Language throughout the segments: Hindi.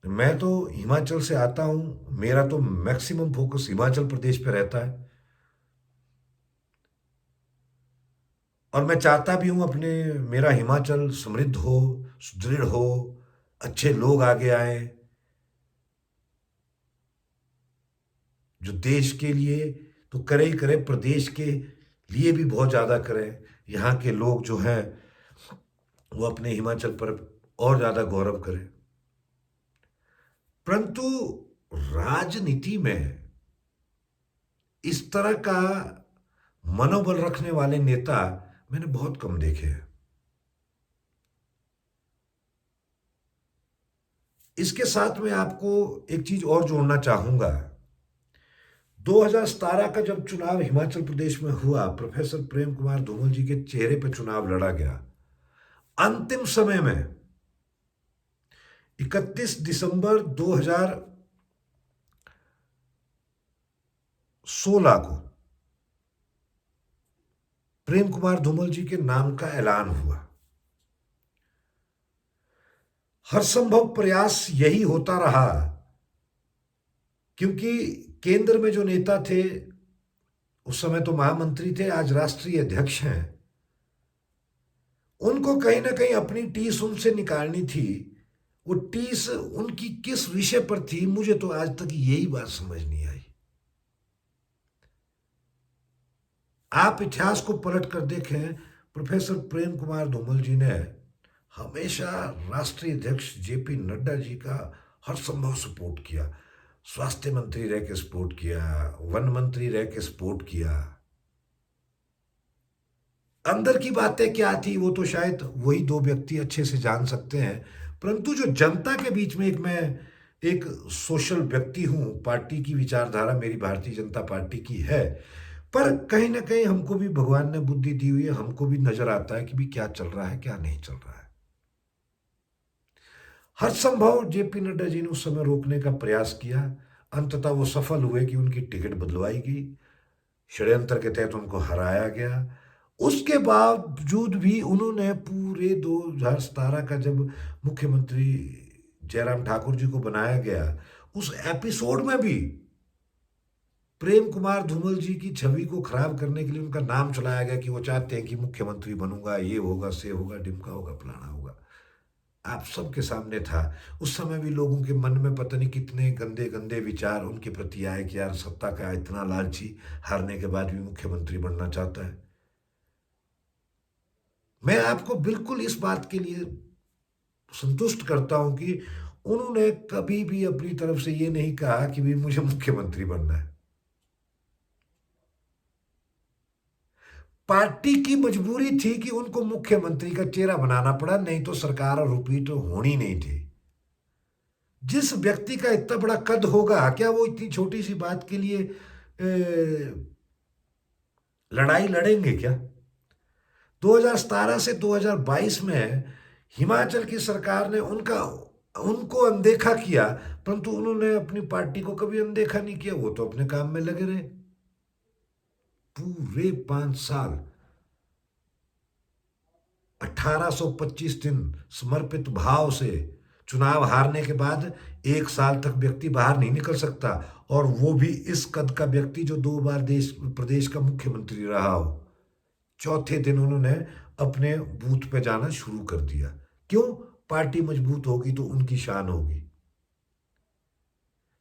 मैं तो हिमाचल से आता हूं, मेरा तो मैक्सिमम फोकस हिमाचल प्रदेश पे रहता है। और मैं चाहता भी हूं अपने, मेरा हिमाचल समृद्ध हो, सुदृढ़ हो, अच्छे लोग आगे आए, जो देश के लिए तो करे ही करे, प्रदेश के लिए भी बहुत ज़्यादा करें। यहाँ के लोग जो हैं वो अपने हिमाचल पर और ज़्यादा गौरव करें। परंतु राजनीति में इस तरह का मनोबल रखने वाले नेता मैंने बहुत कम देखे हैं। इसके साथ में आपको एक चीज और जोड़ना चाहूंगा। 2017 का जब चुनाव हिमाचल प्रदेश में हुआ, प्रोफेसर प्रेम कुमार धूमल जी के चेहरे पर चुनाव लड़ा गया। अंतिम समय में 31 दिसंबर 2016 को प्रेम कुमार धूमल जी के नाम का ऐलान हुआ। हर संभव प्रयास यही होता रहा, क्योंकि केंद्र में जो नेता थे, उस समय तो महामंत्री थे, आज राष्ट्रीय अध्यक्ष हैं, उनको कहीं ना कहीं अपनी टीस उनसे निकालनी थी। वो टीस उनकी किस विषय पर थी, मुझे तो आज तक यही बात समझ नहीं आई। आप इतिहास को पलट कर देखें, प्रोफेसर प्रेम कुमार धूमल जी ने हमेशा राष्ट्रीय अध्यक्ष जेपी नड्डा जी का हर संभव सपोर्ट किया। स्वास्थ्य मंत्री रह के सपोर्ट किया, वन मंत्री रह के सपोर्ट किया। अंदर की बातें क्या थी वो तो शायद वही दो व्यक्ति अच्छे से जान सकते हैं। परंतु जो जनता के बीच में एक सोशल व्यक्ति हूं, पार्टी की विचारधारा मेरी भारतीय जनता पार्टी की है, पर कहीं ना कहीं हमको भी भगवान ने बुद्धि दी हुई है, हमको भी नजर आता है कि भी क्या चल रहा है क्या नहीं चल रहा है। हर संभव जेपी नड्डा जी ने उस समय रोकने का प्रयास किया। अंततः वो सफल हुए कि उनकी टिकट बदलवाई गई, षड्यंत्र के तहत उनको हराया गया। उसके बावजूद भी उन्होंने पूरे 2017 का जब मुख्यमंत्री जयराम ठाकुर जी को बनाया गया, उस एपिसोड में भी प्रेम कुमार धूमल जी की छवि को खराब करने के लिए उनका नाम चलाया गया कि वो चाहते हैं कि मुख्यमंत्री बनूंगा, ये होगा, से होगा, डिमका होगा, फलाना होगा। आप सबके सामने था। उस समय भी लोगों के मन में पता नहीं कितने गंदे गंदे विचार उनके प्रति आए कि यार सत्ता का इतना लालची, हारने के बाद भी मुख्यमंत्री बनना चाहता है। मैं आपको बिल्कुल इस बात के लिए संतुष्ट करता हूं कि उन्होंने कभी भी अपनी तरफ से ये नहीं कहा कि भी मुझे मुख्यमंत्री बनना है। पार्टी की मजबूरी थी कि उनको मुख्यमंत्री का चेहरा बनाना पड़ा, नहीं तो सरकार और रिपीट होनी नहीं थी। जिस व्यक्ति का इतना बड़ा कद होगा, क्या वो इतनी छोटी सी बात के लिए लड़ाई लड़ेंगे क्या? 2017 से 2022 में हिमाचल की सरकार ने उनका उनको अनदेखा किया, परंतु उन्होंने अपनी पार्टी को कभी अनदेखा नहीं किया। वो तो अपने काम में लगे रहे पूरे 5 साल, 1825 दिन समर्पित भाव से। चुनाव हारने के बाद 1 साल तक व्यक्ति बाहर नहीं निकल सकता, और वो भी इस कद का व्यक्ति जो 2 बार देश प्रदेश का मुख्यमंत्री रहा हो। चौथे दिन उन्होंने अपने बूथ पे जाना शुरू कर दिया। क्यों? पार्टी मजबूत होगी तो उनकी शान होगी।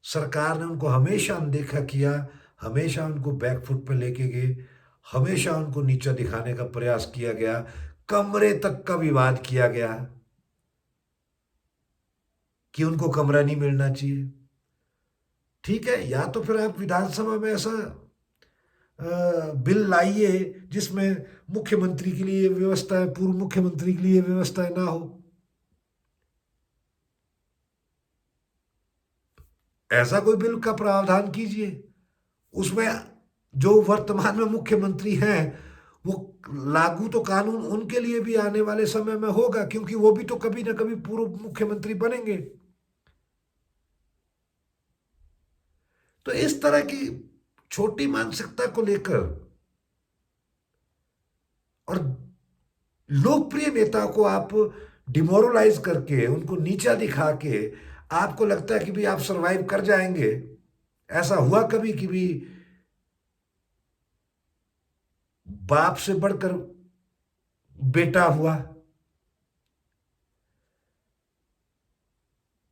सरकार ने उनको हमेशा अनदेखा किया, हमेशा उनको बैकफुट पे लेके गए, हमेशा उनको नीचा दिखाने का प्रयास किया गया, कमरे तक का विवाद किया गया कि उनको कमरा नहीं मिलना चाहिए। ठीक है, या तो फिर आप विधानसभा में ऐसा बिल लाइए जिसमें मुख्यमंत्री के लिए व्यवस्था है, पूर्व मुख्यमंत्री के लिए व्यवस्था ना हो। ऐसा कोई बिल का प्रावधान कीजिए, उसमें जो वर्तमान में मुख्यमंत्री हैं वो लागू तो कानून उनके लिए भी आने वाले समय में होगा, क्योंकि वो भी तो कभी ना कभी पूर्व मुख्यमंत्री बनेंगे। तो इस तरह की छोटी मानसिकता को लेकर और लोकप्रिय नेता को आप डिमोरलाइज करके, उनको नीचा दिखा के आपको लगता है कि भी आप सरवाइव कर जाएंगे? ऐसा हुआ कभी कि भी बाप से बढ़कर बेटा हुआ?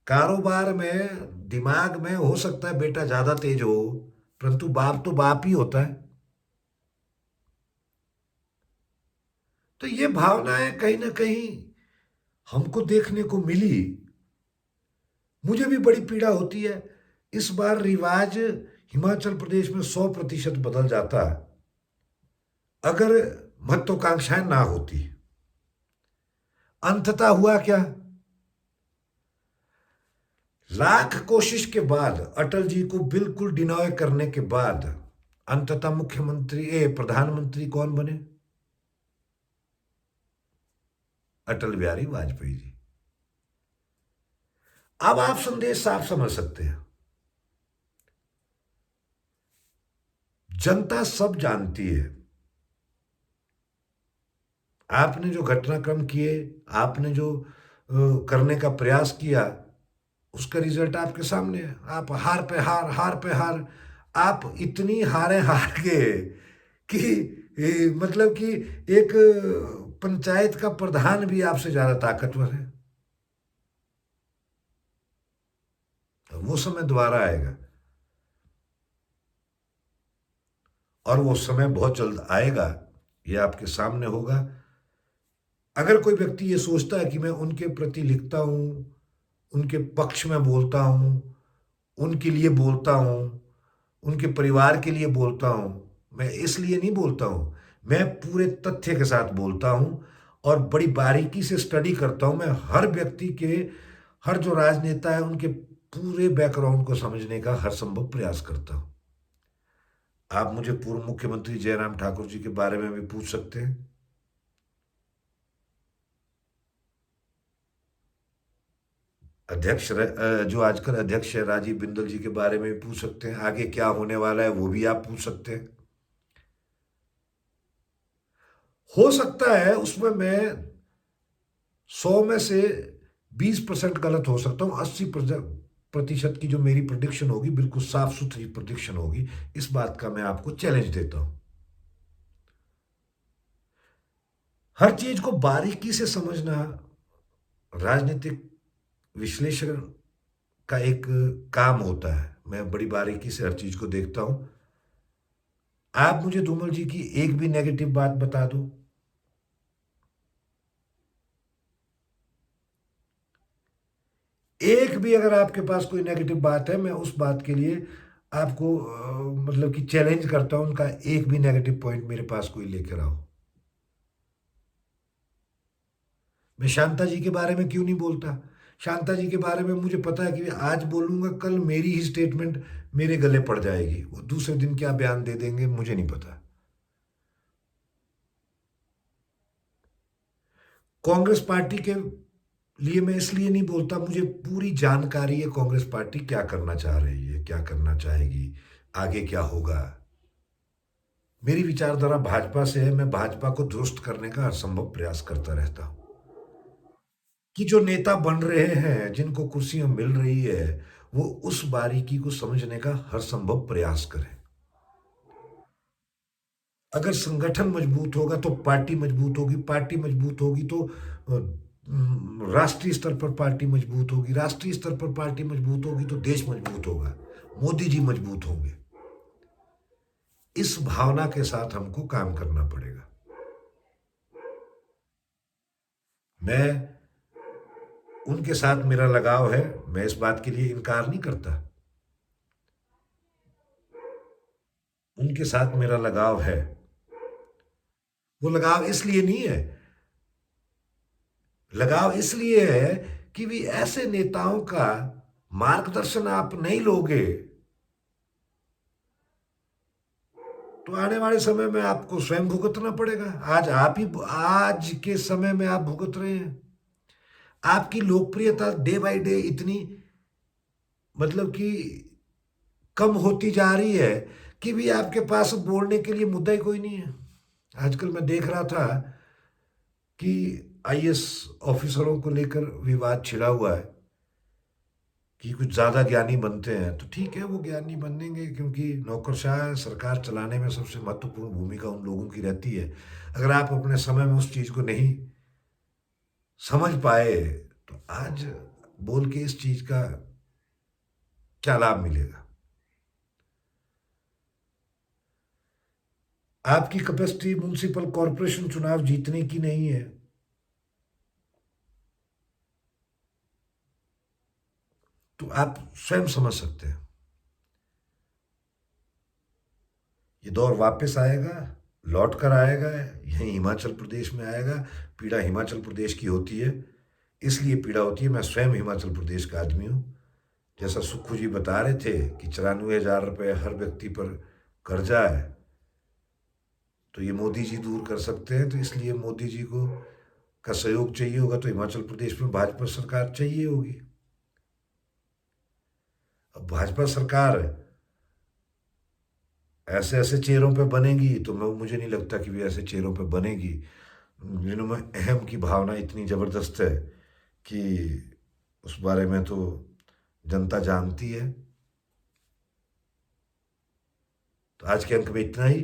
कारोबार में, दिमाग में हो सकता है बेटा ज्यादा तेज हो, परंतु बाप तो बाप ही होता है। तो ये भावनाएं कहीं ना कहीं हमको देखने को मिली। मुझे भी बड़ी पीड़ा होती है। इस बार रिवाज हिमाचल प्रदेश में 100% बदल जाता अगर महत्वाकांक्षाएं ना होती। अंततः हुआ क्या? लाख कोशिश के बाद, अटल जी को बिल्कुल डिनॉय करने के बाद, अंततः प्रधानमंत्री कौन बने? अटल बिहारी वाजपेयी जी। अब आप संदेश साफ समझ सकते हैं। जनता सब जानती है। आपने जो घटनाक्रम किए, आपने जो करने का प्रयास किया, उसका रिजल्ट आपके सामने है। आप हार पे हार, हार पे हार, आप इतनी हारें हार गए कि मतलब कि एक पंचायत का प्रधान भी आपसे ज्यादा ताकतवर है। वो समय दोबारा आएगा, और वो समय बहुत जल्द आएगा। ये आपके सामने होगा। अगर कोई व्यक्ति ये सोचता है कि मैं उनके प्रति लिखता हूँ, उनके पक्ष में बोलता हूँ, उनके लिए बोलता हूँ, उनके परिवार के लिए बोलता हूँ, मैं इसलिए नहीं बोलता हूँ। मैं पूरे तथ्य के साथ बोलता हूँ और बड़ी बारीकी से स्टडी करता हूँ। मैं हर व्यक्ति के, हर जो राजनेता है उनके पूरे बैकग्राउंड को समझने का हर संभव प्रयास करता हूँ। आप मुझे पूर्व मुख्यमंत्री जयराम ठाकुर जी के बारे में भी पूछ सकते हैं। जो आजकल अध्यक्ष है, राजीव बिंदल जी के बारे में भी पूछ सकते हैं। आगे क्या होने वाला है वो भी आप पूछ सकते हैं। हो सकता है उसमें मैं 100 में से 20% गलत हो सकता हूँ। 80% की जो मेरी प्रोडिक्शन होगी बिल्कुल साफ सुथरी प्रोडिक्शन होगी। इस बात का मैं आपको चैलेंज देता हूँ। हर चीज को बारीकी से समझना राजनीतिक विश्लेषण का एक काम होता है। मैं बड़ी बारीकी से हर चीज को देखता हूं। आप मुझे धूमल जी की एक भी नेगेटिव बात बता दो। एक भी अगर आपके पास कोई नेगेटिव बात है, मैं उस बात के लिए आपको मतलब कि चैलेंज करता हूं। उनका एक भी नेगेटिव पॉइंट मेरे पास कोई लेकर आओ। मैं शांता जी के बारे में क्यों नहीं बोलता? शांता जी के बारे में मुझे पता है कि आज बोलूंगा, कल मेरी ही स्टेटमेंट मेरे गले पड़ जाएगी। वो दूसरे दिन क्या बयान दे देंगे मुझे नहीं पता। कांग्रेस पार्टी के लिए मैं इसलिए नहीं बोलता, मुझे पूरी जानकारी है कांग्रेस पार्टी क्या करना चाह रही है, क्या करना चाहेगी, आगे क्या होगा। मेरी विचारधारा भाजपा से है। मैं भाजपा को दुरुस्त करने का हर संभव प्रयास करता रहता हूं। कि जो नेता बन रहे हैं, जिनको कुर्सियां मिल रही है, वो उस बारीकी को समझने का हर संभव प्रयास करें। अगर संगठन मजबूत होगा तो पार्टी मजबूत होगी, पार्टी मजबूत होगी तो राष्ट्रीय स्तर पर पार्टी मजबूत होगी, राष्ट्रीय स्तर पर पार्टी मजबूत होगी तो देश मजबूत होगा, मोदी जी मजबूत होंगे। इस भावना के साथ हमको काम करना पड़ेगा। मैं, उनके साथ मेरा लगाव है, मैं इस बात के लिए इनकार नहीं करता। उनके साथ मेरा लगाव है। वो लगाव इसलिए नहीं है, लगाव इसलिए है कि भी ऐसे नेताओं का मार्गदर्शन आप नहीं लोगे तो आने वाले समय में आपको स्वयं भुगतना पड़ेगा। आज के समय में आप भुगत रहे हैं। आपकी लोकप्रियता डे बाय डे इतनी मतलब कि कम होती जा रही है कि भी आपके पास बोलने के लिए मुद्दा ही कोई नहीं है। आजकल मैं देख रहा था कि आईएएस ऑफिसरों को लेकर विवाद छिड़ा हुआ है। कि कुछ ज़्यादा ज्ञानी बनते हैं, तो ठीक है वो ज्ञानी बनेंगे, क्योंकि नौकरशाह सरकार चलाने में सबसे महत्वपूर्ण भूमिका उन लोगों की रहती है। अगर आप अपने समय में उस चीज़ को नहीं समझ पाए, तो आज बोल के इस चीज़ का क्या लाभ मिलेगा? आपकी कैपेसिटी म्युनिसिपल कॉरपोरेशन चुनाव जीतने की नहीं है, तो आप स्वयं समझ सकते हैं। ये दौर वापस आएगा, लौट कर आएगा, यहीं हिमाचल प्रदेश में आएगा। पीड़ा हिमाचल प्रदेश की होती है, इसलिए पीड़ा होती है। मैं स्वयं हिमाचल प्रदेश का आदमी हूँ। जैसा सुक्खू जी बता रहे थे कि 94,000 रुपये हर व्यक्ति पर कर्जा है, तो ये मोदी जी दूर कर सकते हैं, तो इसलिए मोदी जी को का सहयोग चाहिए होगा, तो हिमाचल प्रदेश में भाजपा सरकार चाहिए होगी। अब भाजपा सरकार ऐसे ऐसे चेहरों पे बनेगी, तो मुझे नहीं लगता कि वे ऐसे चेहरों पे बनेगी जिनमें अहम की भावना इतनी ज़बरदस्त है कि उस बारे में तो जनता जानती है। तो आज के अंक में इतना ही।